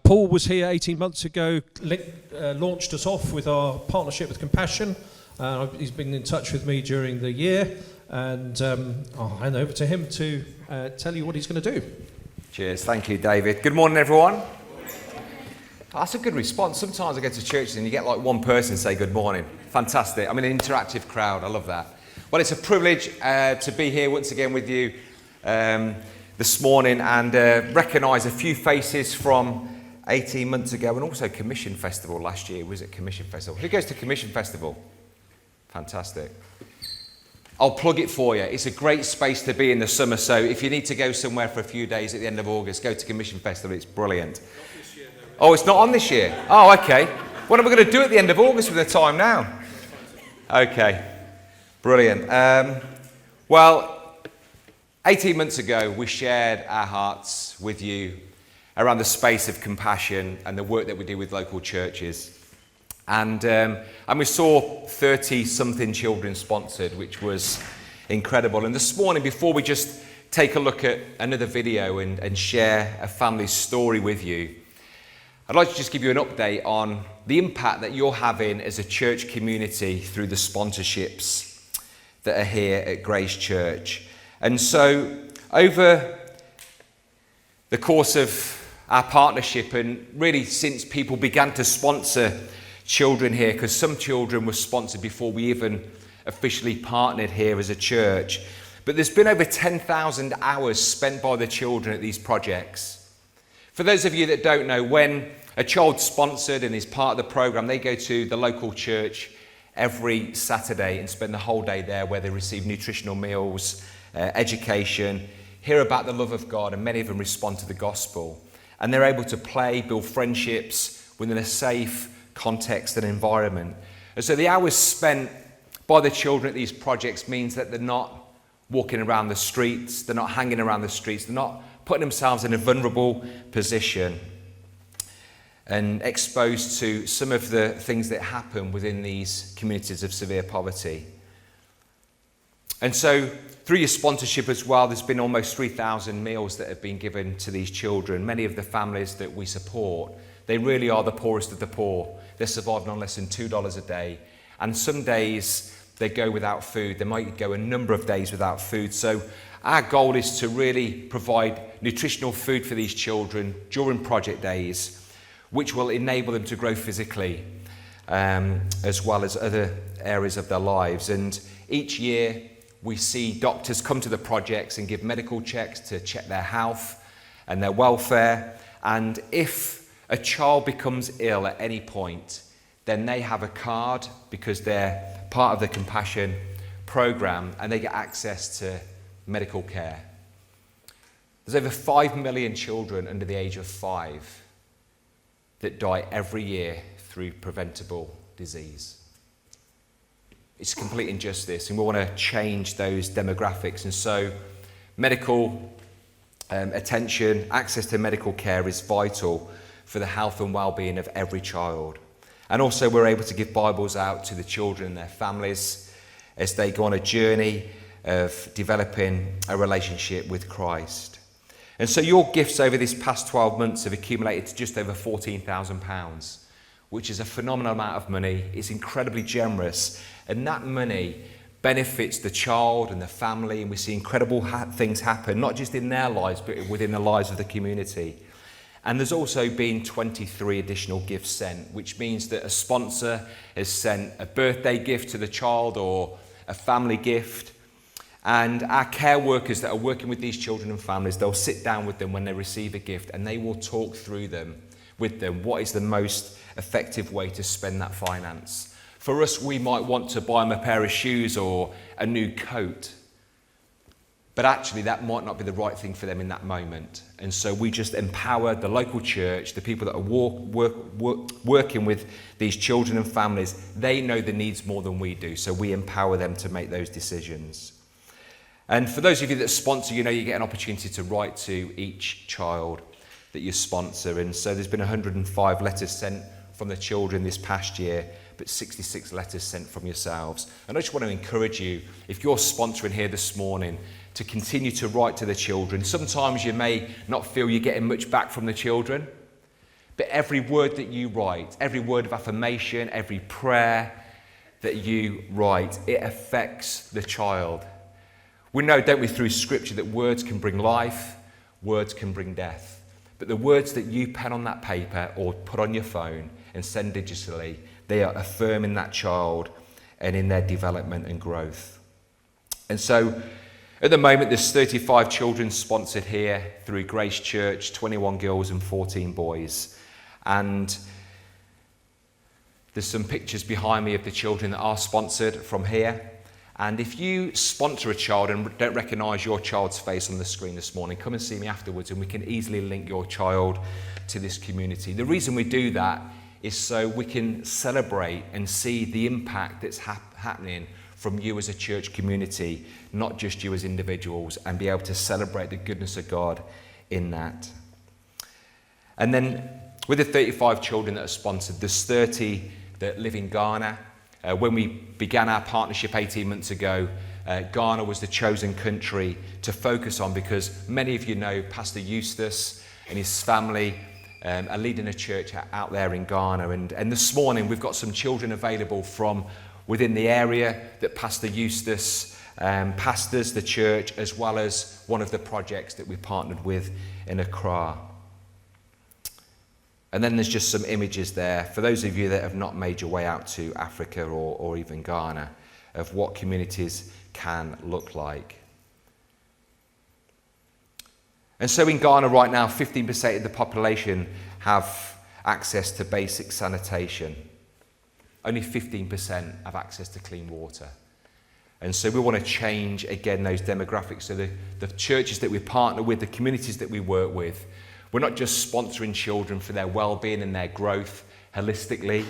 Paul was here 18 months ago, launched us off with our partnership with Compassion. He's been in touch with me during the year, and I'll hand over to him to tell you what he's going to do. Cheers. Thank you, David. Good morning, everyone. That's a good response. Sometimes I go to churches and you get like one person say good morning. Fantastic. I'm an interactive crowd. I love that. Well, it's a privilege to be here once again with you this morning and recognise a few faces from 18 months ago and also Commission Festival last year. Was it Commission Festival? Who goes to Commission Festival? Fantastic. I'll plug it for you. It's a great space to be in the summer, so if you need to go somewhere for a few days at the end of August, go to Commission Festival. It's brilliant. Oh, it's not on this year? Oh, okay. What am I going to do at the end of August with the time now? Okay, brilliant. Well, 18 months ago, we shared our hearts with you around the space of compassion and the work that we do with local churches. And we saw 30-something children sponsored, which was incredible. And this morning, before we just take a look at another video and share a family story with you, I'd like to just give you an update on the impact that you're having as a church community through the sponsorships that are here at Grace Church. And so, over the course of our partnership, and really since people began to sponsor children here, because some children were sponsored before we even officially partnered here as a church, but there's been over 10,000 hours spent by the children at these projects. For those of you that don't know, when a child's sponsored and is part of the program, they go to the local church every Saturday and spend the whole day there, where they receive nutritional meals, education, hear about the love of God, and many of them respond to the gospel. And they're able to play, build friendships within a safe context and environment. And so the hours spent by the children at these projects means that they're not walking around the streets, they're not hanging around the streets, they're not putting themselves in a vulnerable position and exposed to some of the things that happen within these communities of severe poverty. And so through your sponsorship as well, there's been almost 3,000 meals that have been given to these children. Many of the families that we support, they really are the poorest of the poor. They're surviving on less than $2 a day. And some days they go without food. They might go a number of days without food. So our goal is to really provide nutritional food for these children during project days, which will enable them to grow physically, as well as other areas of their lives. And each year we see doctors come to the projects and give medical checks to check their health and their welfare. And if a child becomes ill at any point, then they have a card because they're part of the Compassion program and they get access to medical care. There's over 5 million children under the age of 5 that die every year through preventable disease. It's complete injustice, and we want to change those demographics. And so medical attention, access to medical care is vital for the health and well-being of every child. And also we're able to give Bibles out to the children and their families as they go on a journey of developing a relationship with Christ. And so your gifts over this past 12 months have accumulated to just over £14,000, which is a phenomenal amount of money. It's incredibly generous, and that money benefits the child and the family, and we see incredible things happen, not just in their lives, but within the lives of the community. And there's also been 23 additional gifts sent, which means that a sponsor has sent a birthday gift to the child or a family gift. And our care workers that are working with these children and families, they'll sit down with them when they receive a gift and they will talk through with them what is the most effective way to spend that finance. For us, we might want to buy them a pair of shoes or a new coat, but actually that might not be the right thing for them in that moment. And so we just empower the local church, the people that are working with these children and families. They know the needs more than we do, so we empower them to make those decisions. And for those of you that sponsor, you know you get an opportunity to write to each child that you sponsor. And so there's been 105 letters sent from the children this past year, but 66 letters sent from yourselves. And I just want to encourage you, if you're sponsoring here this morning, to continue to write to the children. Sometimes you may not feel you're getting much back from the children, But every word that you write, every word of affirmation, every prayer that you write, it affects the child. We know, don't we, through Scripture that words can bring life, words can bring death. But the words that you pen on that paper or put on your phone and send digitally, they are affirming that child and in their development and growth. And so at the moment, there's 35 children sponsored here through Grace Church, 21 girls and 14 boys. And there's some pictures behind me of the children that are sponsored from here. And if you sponsor a child and don't recognise your child's face on the screen this morning, come and see me afterwards and we can easily link your child to this community. The reason we do that is so we can celebrate and see the impact that's happening from you as a church community, not just you as individuals, and be able to celebrate the goodness of God in that. And then with the 35 children that are sponsored, there's 30 that live in Ghana. When we began our partnership 18 months ago, Ghana was the chosen country to focus on because many of you know Pastor Eustace and his family are leading a church out there in Ghana. And this morning we've got some children available from within the area that Pastor Eustace pastors the church, as well as one of the projects that we partnered with in Accra. And then there's just some images there for those of you that have not made your way out to Africa or even Ghana of what communities can look like. And so in Ghana right now, 15% of the population have access to basic sanitation. Only 15% have access to clean water. And so we want to change, again, those demographics. So the churches that we partner with, the communities that we work with, we're not just sponsoring children for their well-being and their growth holistically,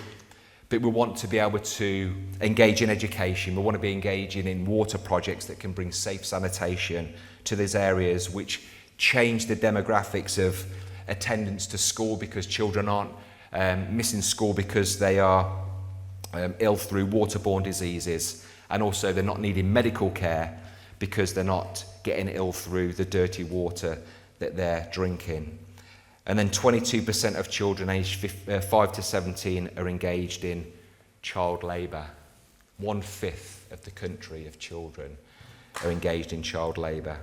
but we want to be able to engage in education. We want to be engaging in water projects that can bring safe sanitation to these areas, which change the demographics of attendance to school because children aren't missing school because they are ill through waterborne diseases, and also they're not needing medical care because they're not getting ill through the dirty water that they're drinking. And then 22% of children aged 5 to 17 are engaged in child labour. 1/5 of the country of children are engaged in child labour.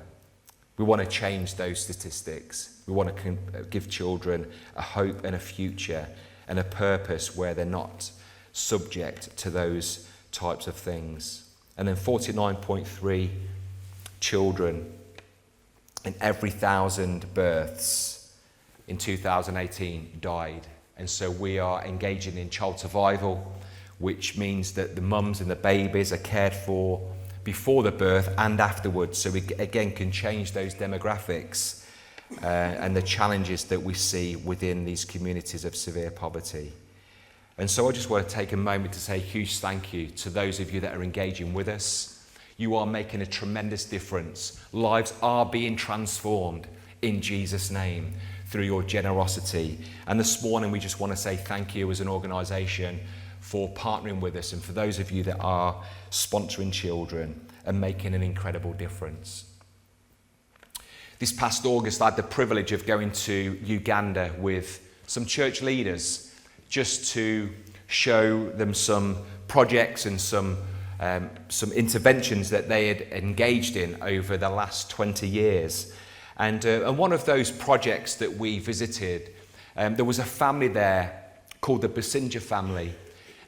We want to change those statistics. We want to give children a hope and a future and a purpose where they're not subject to those types of things. And then 49.3 children in every 1,000 births in 2018 died. And so we are engaging in child survival, which means that the mums and the babies are cared for before the birth and afterwards, so we again can change those demographics and the challenges that we see within these communities of severe poverty. And so I just want to take a moment to say a huge thank you to those of you that are engaging with us. You are making a tremendous difference. Lives are being transformed in Jesus' name through your generosity. And this morning we just want to say thank you as an organisation for partnering with us, and for those of you that are sponsoring children and making an incredible difference. This past August I had the privilege of going to Uganda with some church leaders just to show them some projects and some interventions that they had engaged in over the last 20 years. And one of those projects that we visited, there was a family there called the Basinja family.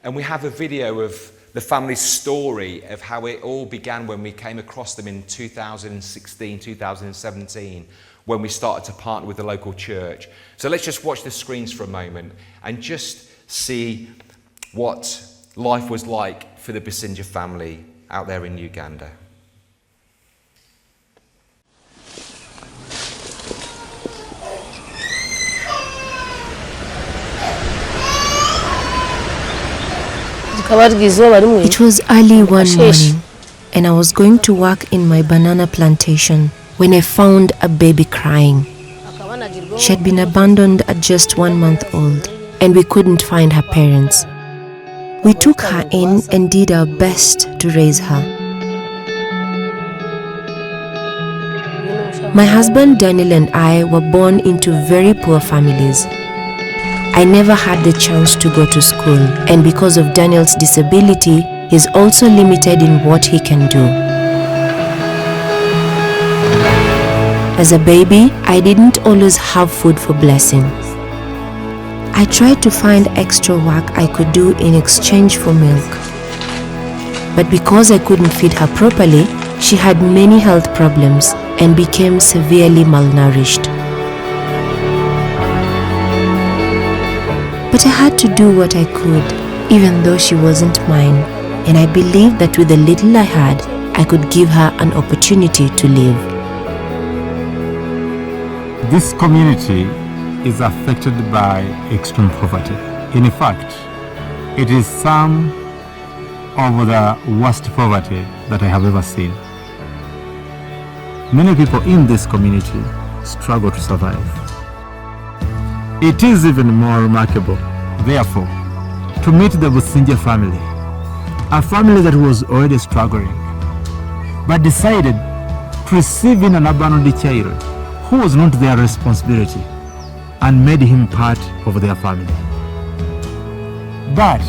And we have a video of the family's story of how it all began when we came across them in 2016, 2017, when we started to partner with the local church. So let's just watch the screens for a moment and just see what life was like for the Basinja family out there in Uganda. It was early one morning, and I was going to work in my banana plantation when I found a baby crying. She had been abandoned at just 1 month old, and we couldn't find her parents. We took her in and did our best to raise her. My husband Daniel and I were born into very poor families. I never had the chance to go to school, and because of Daniel's disability, he's also limited in what he can do. As a baby, I didn't always have food for Blessing. I tried to find extra work I could do in exchange for milk. But because I couldn't feed her properly, she had many health problems and became severely malnourished. But I had to do what I could, even though she wasn't mine, and I believed that with the little I had, I could give her an opportunity to live. This community is affected by extreme poverty. In fact, it is some of the worst poverty that I have ever seen. Many people in this community struggle to survive. It is even more remarkable, therefore, to meet the Businja family, a family that was already struggling, but decided to receive in an abandoned child who was not their responsibility and made him part of their family. But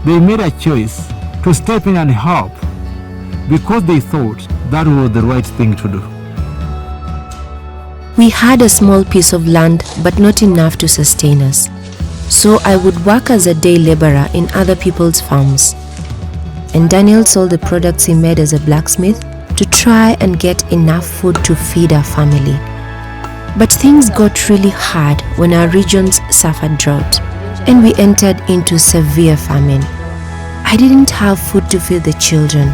they made a choice to step in and help because they thought that was the right thing to do. We had a small piece of land, but not enough to sustain us. So I would work as a day laborer in other people's farms. And Daniel sold the products he made as a blacksmith to try and get enough food to feed our family. But things got really hard when our regions suffered drought, and we entered into severe famine. I didn't have food to feed the children.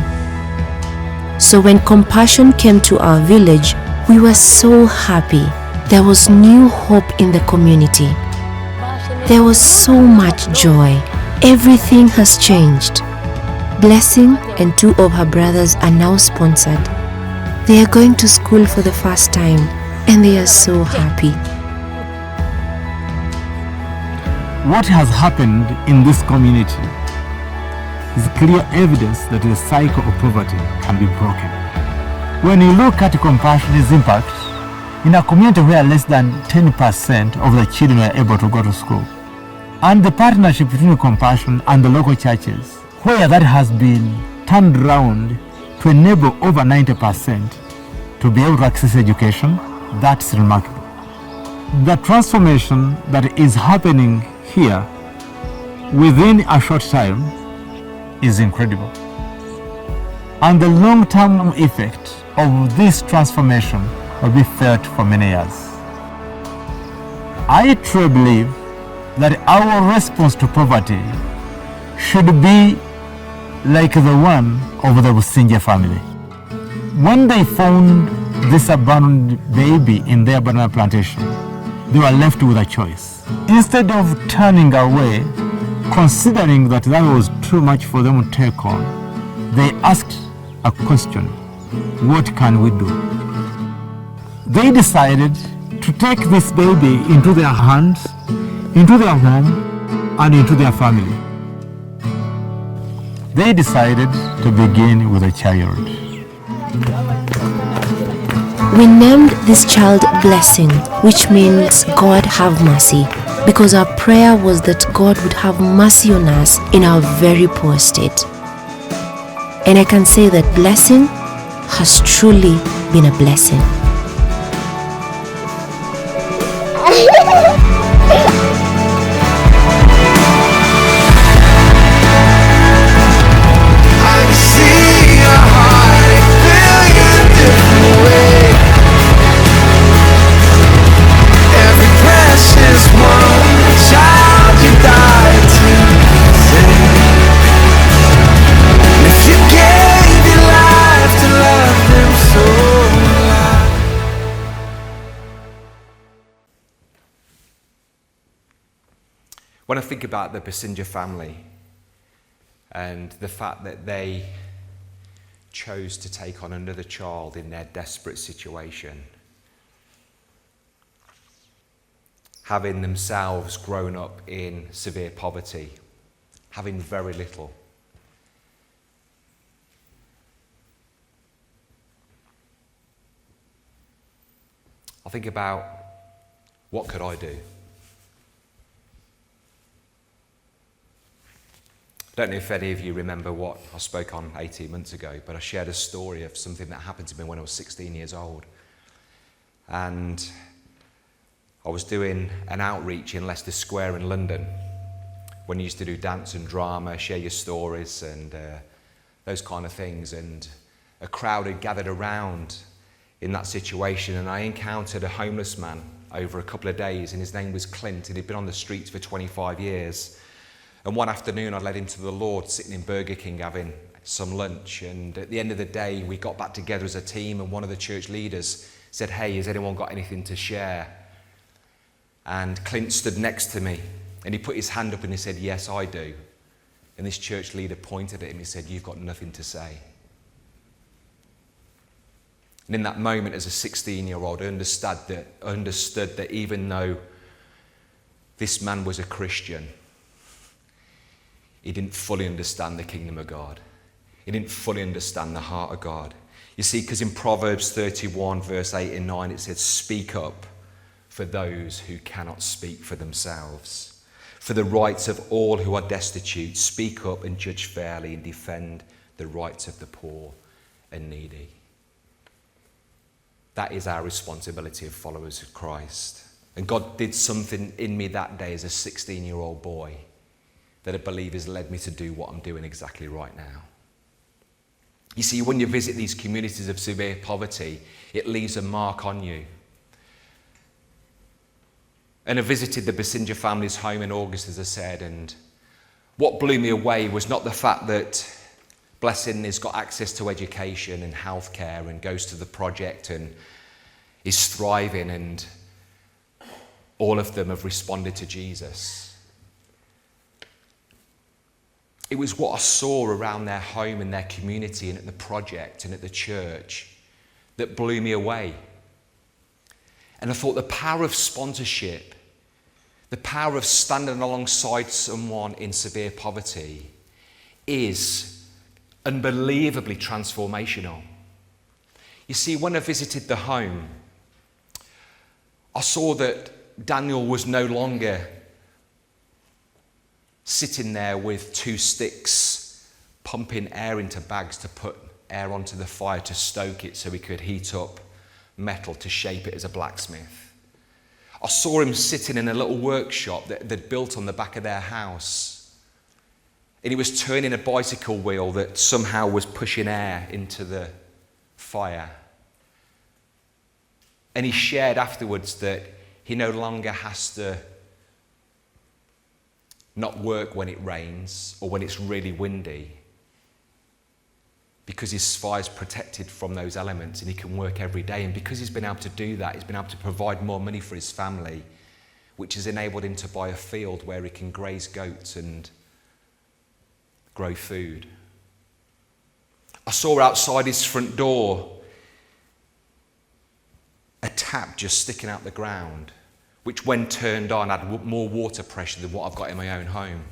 So when Compassion came to our village, we were so happy. There was new hope in the community. There was so much joy. Everything has changed. Blessing and 2 of her brothers are now sponsored. They are going to school for the first time, and they are so happy. What has happened in this community is clear evidence that the cycle of poverty can be broken. When you look at Compassion's impact, in a community where less than 10% of the children are able to go to school, and the partnership between Compassion and the local churches, where that has been turned around to enable over 90% to be able to access education, that's remarkable. The transformation that is happening here within a short time is incredible. And the long-term effect of this transformation will be felt for many years. I truly believe that our response to poverty should be like the one of the Businja family. When they found this abandoned baby in their banana plantation, they were left with a choice. Instead of turning away, considering that that was too much for them to take on, they asked a question: what can we do? They decided to take this baby into their hands, into their home, and into their family. They decided to begin with a child. We named this child Blessing, which means God have mercy, because our prayer was that God would have mercy on us in our very poor state. And I can say that Blessing has truly been a blessing. When I think about the Businja family and the fact that they chose to take on another child in their desperate situation, having themselves grown up in severe poverty, having very little, I think about, what could I do? I don't know if any of you remember what I spoke on 18 months ago, but I shared a story of something that happened to me when I was 16 years old. And I was doing an outreach in Leicester Square in London, when you used to do dance and drama, share your stories and those kind of things. And a crowd had gathered around in that situation, and I encountered a homeless man over a couple of days, and his name was Clint, and he'd been on the streets for 25 years. And one afternoon I led him to the Lord, sitting in Burger King having some lunch, and at the end of the day we got back together as a team, and one of the church leaders said, "Hey, has anyone got anything to share?" And Clint stood next to me, and he put his hand up and he said, "Yes, I do." And this church leader pointed at him and he said, "You've got nothing to say." And in that moment, as a 16-year-old, I understood that even though this man was a Christian, he didn't fully understand the kingdom of God. He didn't fully understand the heart of God. You see, because in Proverbs 31, verse 8 and 9, it says, "Speak up for those who cannot speak for themselves. For the rights of all who are destitute, speak up and judge fairly and defend the rights of the poor and needy." That is our responsibility of followers of Christ. And God did something in me that day as a 16-year-old boy that I believe has led me to do what I'm doing exactly right now. You see, when you visit these communities of severe poverty, it leaves a mark on you. And I visited the Basinja family's home in August, as I said, and what blew me away was not the fact that Blessing has got access to education and healthcare and goes to the project and is thriving, and all of them have responded to Jesus. It was what I saw around their home and their community and at the project and at the church that blew me away. And I thought the power of sponsorship, the power of standing alongside someone in severe poverty is unbelievably transformational. You see, when I visited the home, I saw that Daniel was no longer sitting there with 2 sticks, pumping air into bags to put air onto the fire to stoke it so he could heat up metal to shape it as a blacksmith. I saw him sitting in a little workshop that they'd built on the back of their house. And he was turning a bicycle wheel that somehow was pushing air into the fire. And he shared afterwards that he no longer has to not work when it rains or when it's really windy, because his fire's protected from those elements and he can work every day. And because he's been able to do that, he's been able to provide more money for his family, which has enabled him to buy a field where he can graze goats and grow food. I saw outside his front door a tap just sticking out the ground, which when turned on had more water pressure than what I've got in my own home.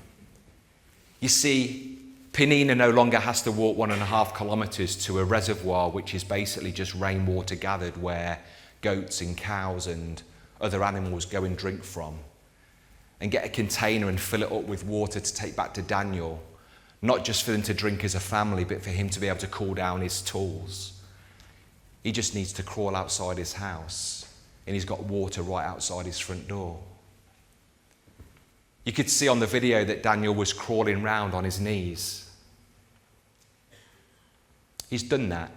You see, Penina no longer has to walk 1.5 kilometres to a reservoir, which is basically just rainwater gathered where goats and cows and other animals go and drink from, and get a container and fill it up with water to take back to Daniel, not just for them to drink as a family, but for him to be able to cool down his tools. He just needs to crawl outside his house, and he's got water right outside his front door. You could see on the video that Daniel was crawling round on his knees. He's done that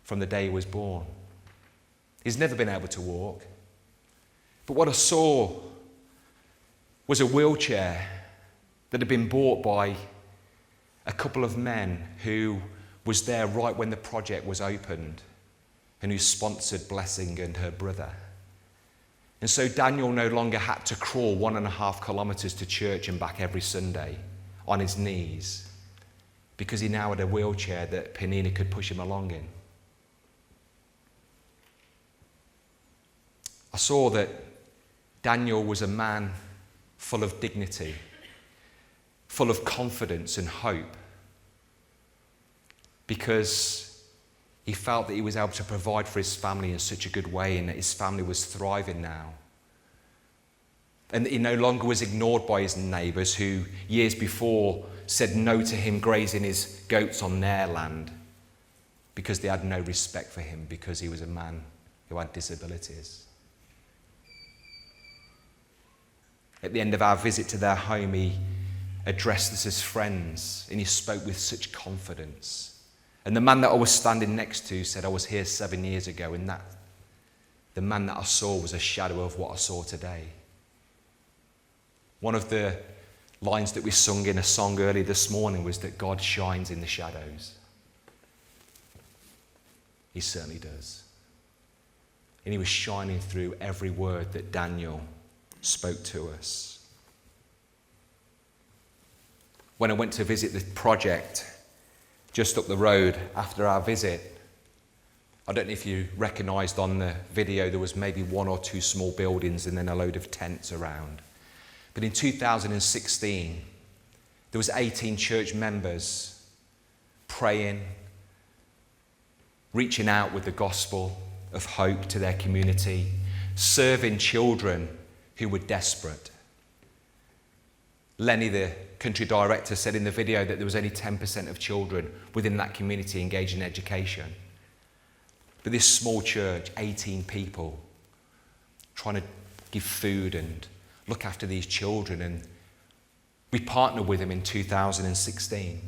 from the day he was born. He's never been able to walk. But what I saw was a wheelchair that had been bought by a couple of men who was there right when the project was opened and who sponsored Blessing and her brother. And so Daniel no longer had to crawl 1.5 kilometres to church and back every Sunday on his knees, because he now had a wheelchair that Penina could push him along in. I saw that Daniel was a man full of dignity, full of confidence and hope, because he felt that he was able to provide for his family in such a good way and that his family was thriving now. and that he no longer was ignored by his neighbours who years before said no to him grazing his goats on their land because they had no respect for him because he was a man who had disabilities. At the end of our visit to their home, he addressed us as friends, and he spoke with such confidence. And the man that I was standing next to said, I was here 7 years ago, and that the man that I saw was a shadow of what I saw today. One of the lines that we sung in a song early this morning was that God shines in the shadows. He certainly does. And he was shining through every word that Daniel spoke to us. When I went to visit the project just up the road after our visit, I don't know if you recognised on the video, there was maybe 1 or 2 small buildings and then a load of tents around. But in 2016, there was 18 church members praying, reaching out with the gospel of hope to their community, serving children who were desperate. Lenny, the country director, said in the video that there was only 10% of children within that community engaged in education. But this small church, 18 people, trying to give food and look after these children, and we partnered with them in 2016.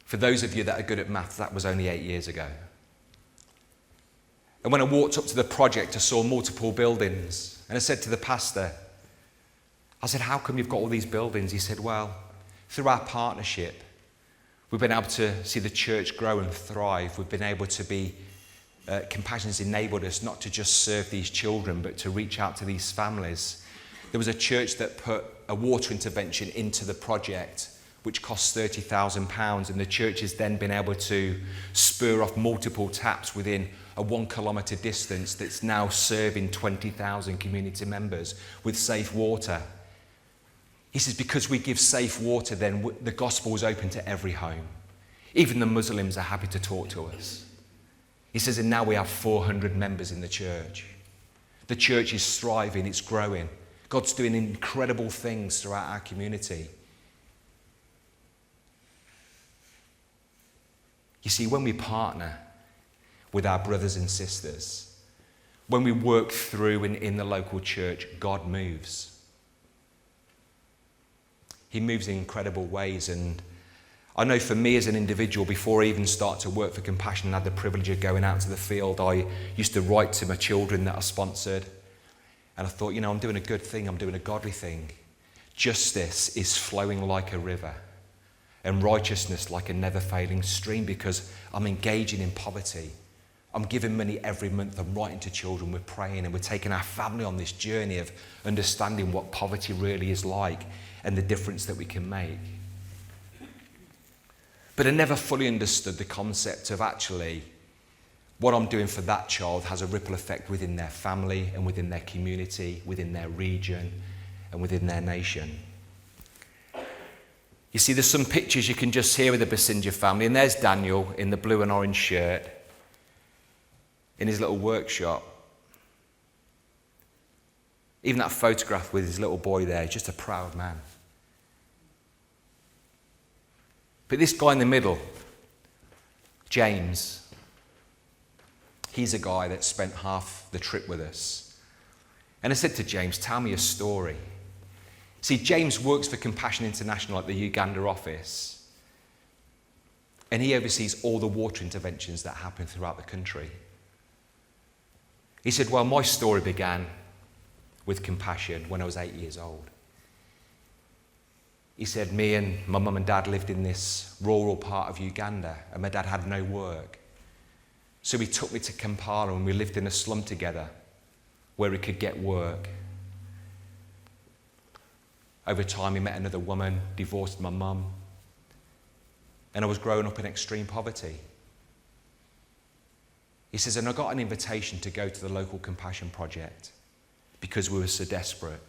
For those of you that are good at maths, that was only 8 years ago. And when I walked up to the project, I saw multiple buildings, and I said to the pastor, I said, how come you've got all these buildings? He said, well, through our partnership, we've been able to see the church grow and thrive. We've been able to be, Compassion has enabled us not to just serve these children, but to reach out to these families. There was a church that put a water intervention into the project, which cost £30,000, and the church has then been able to spur off multiple taps within a 1 kilometre distance that's now serving 20,000 community members with safe water. He says, because we give safe water, then the gospel is open to every home. Even the Muslims are happy to talk to us. He says, and now we have 400 members in the church. The church is thriving, it's growing. God's doing incredible things throughout our community. You see, when we partner with our brothers and sisters, when we work through in the local church, God moves. He moves in incredible ways, and I know for me as an individual, before I even start to work for Compassion and had the privilege of going out to the field, I used to write to my children that I sponsored, and I thought, I'm doing a good thing, I'm doing a godly thing. Justice is flowing like a river, and righteousness like a never-failing stream, because I'm engaging in poverty. I'm giving money every month, I'm writing to children, we're praying, and we're taking our family on this journey of understanding what poverty really is like and the difference that we can make. But I never fully understood the concept of actually what I'm doing for that child has a ripple effect within their family and within their community, within their region and within their nation. You see, there's some pictures you can just hear with the Basinja family, and there's Daniel in the blue and orange shirt in his little workshop. Even that photograph with his little boy there, he's just a proud man. But this guy in the middle, James, he's a guy that spent half the trip with us. And I said to James, tell me a story. See, James works for Compassion International at the Uganda office, and he oversees all the water interventions that happen throughout the country. He said, well, my story began with Compassion when I was 8 years old. He said, me and my mum and dad lived in this rural part of Uganda, and my dad had no work. So he took me to Kampala, and we lived in a slum together where we could get work. Over time, he met another woman, divorced my mum, and I was growing up in extreme poverty. He says, and I got an invitation to go to the local Compassion project because we were so desperate.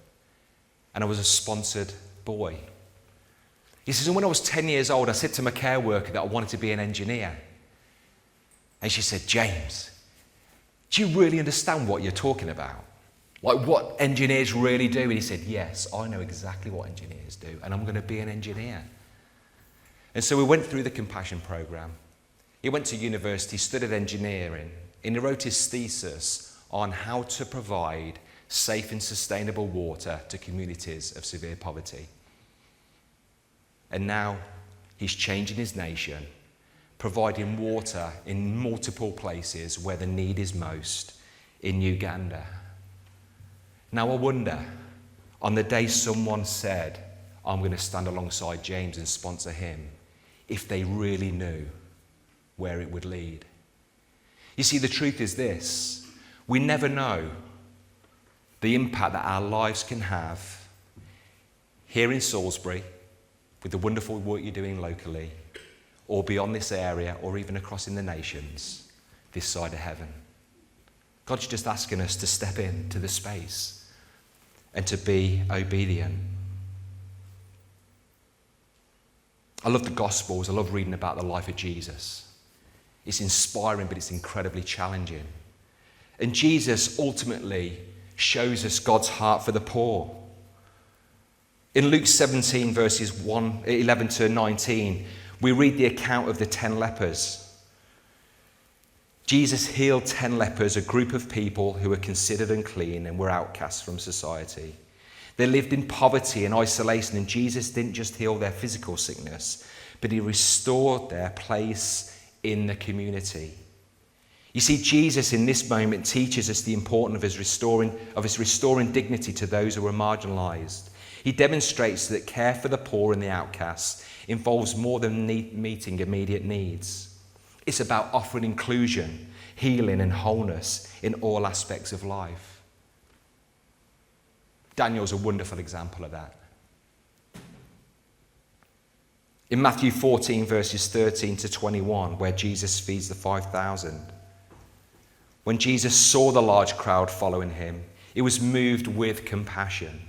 And I was a sponsored boy. He says, and when I was 10 years old, I said to my care worker that I wanted to be an engineer. And she said, James, do you really understand what you're talking about? Like what engineers really do. And he said, yes, I know exactly what engineers do, and I'm going to be an engineer. And so we went through the Compassion program. He went to university, studied engineering, and he wrote his thesis on how to provide safe and sustainable water to communities of severe poverty. And now he's changing his nation, providing water in multiple places where the need is most, in Uganda. Now I wonder, on the day someone said, I'm going to stand alongside James and sponsor him, if they really knew where it would lead. You see, the truth is this: we never know the impact that our lives can have here in Salisbury, with the wonderful work you're doing locally, or beyond this area, or even across in the nations, this side of heaven. God's just asking us to step into the space and to be obedient. I love the Gospels. I love reading about the life of Jesus. It's inspiring, but it's incredibly challenging. And Jesus ultimately shows us God's heart for the poor. In Luke 17, verses 11 to 19, we read the account of the 10 lepers. Jesus healed 10 lepers, a group of people who were considered unclean and were outcasts from society. They lived in poverty and isolation, and Jesus didn't just heal their physical sickness, but he restored their place in the community. You see, Jesus in this moment teaches us the importance of his restoring dignity to those who are marginalized. He demonstrates that care for the poor and the outcasts involves more than meeting immediate needs. It's about offering inclusion, healing, and wholeness in all aspects of life. Daniel's a wonderful example of that. In Matthew 14, verses 13 to 21, where Jesus feeds the 5,000, when Jesus saw the large crowd following him, he was moved with compassion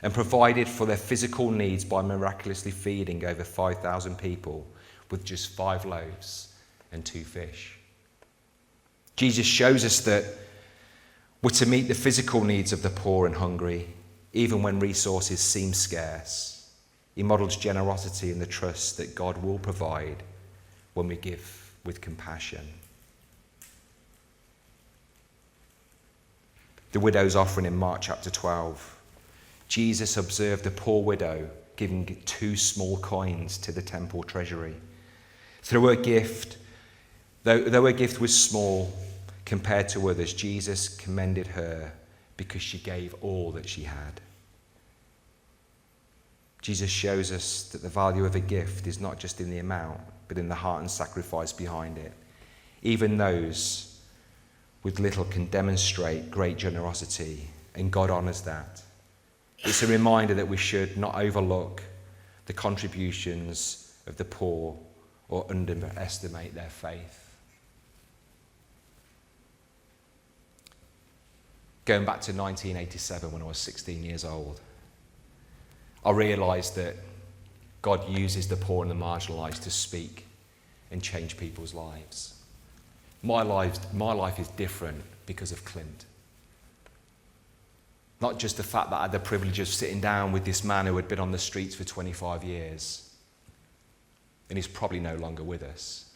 and provided for their physical needs by miraculously feeding over 5,000 people with just 5 loaves and 2 fish. Jesus shows us that we're to meet the physical needs of the poor and hungry, even when resources seem scarce. He models generosity and the trust that God will provide when we give with compassion. The widow's offering in Mark chapter 12. Jesus observed a poor widow giving 2 small coins to the temple treasury. Through her gift, though her gift was small compared to others, Jesus commended her because she gave all that she had. Jesus shows us that the value of a gift is not just in the amount, but in the heart and sacrifice behind it. Even those with little can demonstrate great generosity, and God honors that. It's a reminder that we should not overlook the contributions of the poor or underestimate their faith. Going back to 1987 when I was 16 years old, I realised that God uses the poor and the marginalised to speak and change people's lives. My life is different because of Clint. Not just the fact that I had the privilege of sitting down with this man who had been on the streets for 25 years, and he's probably no longer with us.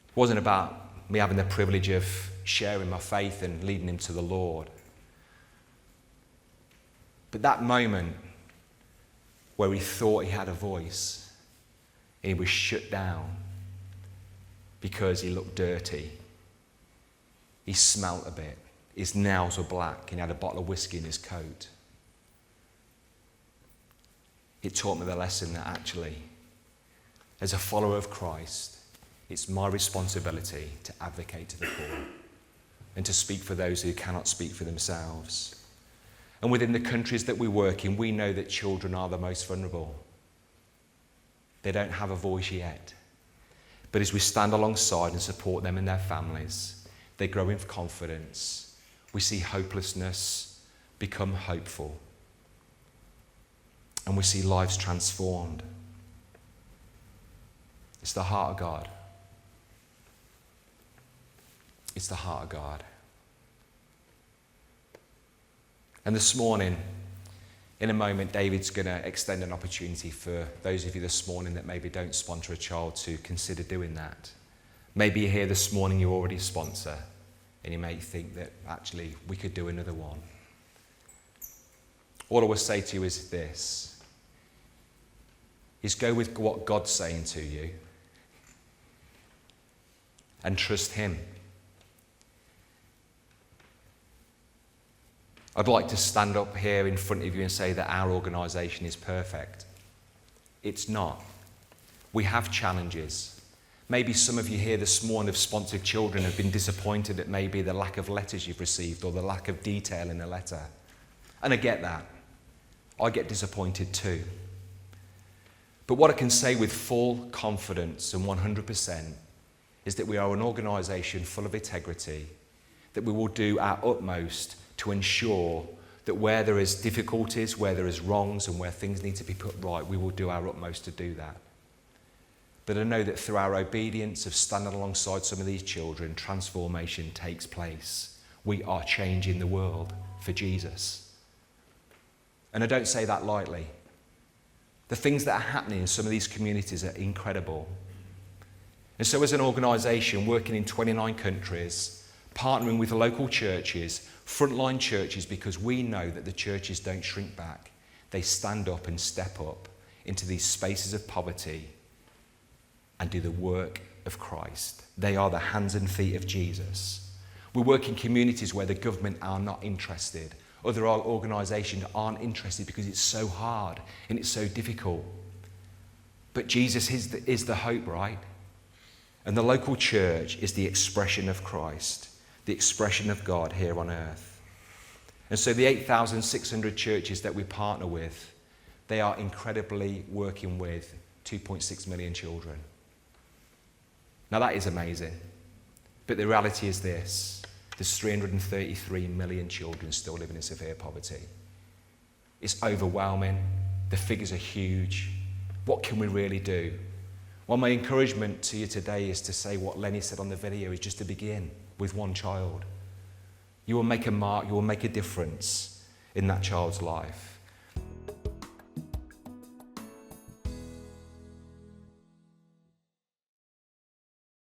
It wasn't about me having the privilege of sharing my faith and leading him to the Lord. But that moment where he thought he had a voice, and he was shut down because he looked dirty, he smelt a bit, his nails were black, and he had a bottle of whiskey in his coat. It taught me the lesson that actually, as a follower of Christ, it's my responsibility to advocate to the poor and to speak for those who cannot speak for themselves. And within the countries that we work in, we know that children are the most vulnerable. They don't have a voice yet. But as we stand alongside and support them and their families, they grow in confidence. We see hopelessness become hopeful. And we see lives transformed. It's the heart of God. It's the heart of God. And this morning, in a moment, David's going to extend an opportunity for those of you this morning that maybe don't sponsor a child to consider doing that. Maybe you're here this morning, you already sponsor, and you may think that actually we could do another one. All I will say to you is this, is go with what God's saying to you and trust him. I'd like to stand up here in front of you and say that our organisation is perfect. It's not. We have challenges. Maybe some of you here this morning have sponsored children, have been disappointed at maybe the lack of letters you've received or the lack of detail in a letter. And I get that. I get disappointed too. But what I can say with full confidence and 100% is that we are an organisation full of integrity, that we will do our utmost to ensure that where there is difficulties, where there is wrongs and where things need to be put right, we will do our utmost to do that. But I know that through our obedience of standing alongside some of these children, transformation takes place. We are changing the world for Jesus. And I don't say that lightly. The things that are happening in some of these communities are incredible. And so as an organisation working in 29 countries, partnering with local churches, frontline churches, because we know that the churches don't shrink back. They stand up and step up into these spaces of poverty and do the work of Christ. They are the hands and feet of Jesus. We work in communities where the government are not interested. Other organisations aren't interested because it's so hard and it's so difficult. But Jesus is the hope, right? And the local church is the expression of Christ, the expression of God here on earth. And so the 8,600 churches that we partner with, they are incredibly working with 2.6 million children. Now that is amazing. But the reality is this. There's 333 million children still living in severe poverty. It's overwhelming. The figures are huge. What can we really do? Well, my encouragement to you today is to say what Lenny said on the video is just to begin with one child. You will make a mark, you will make a difference in that child's life.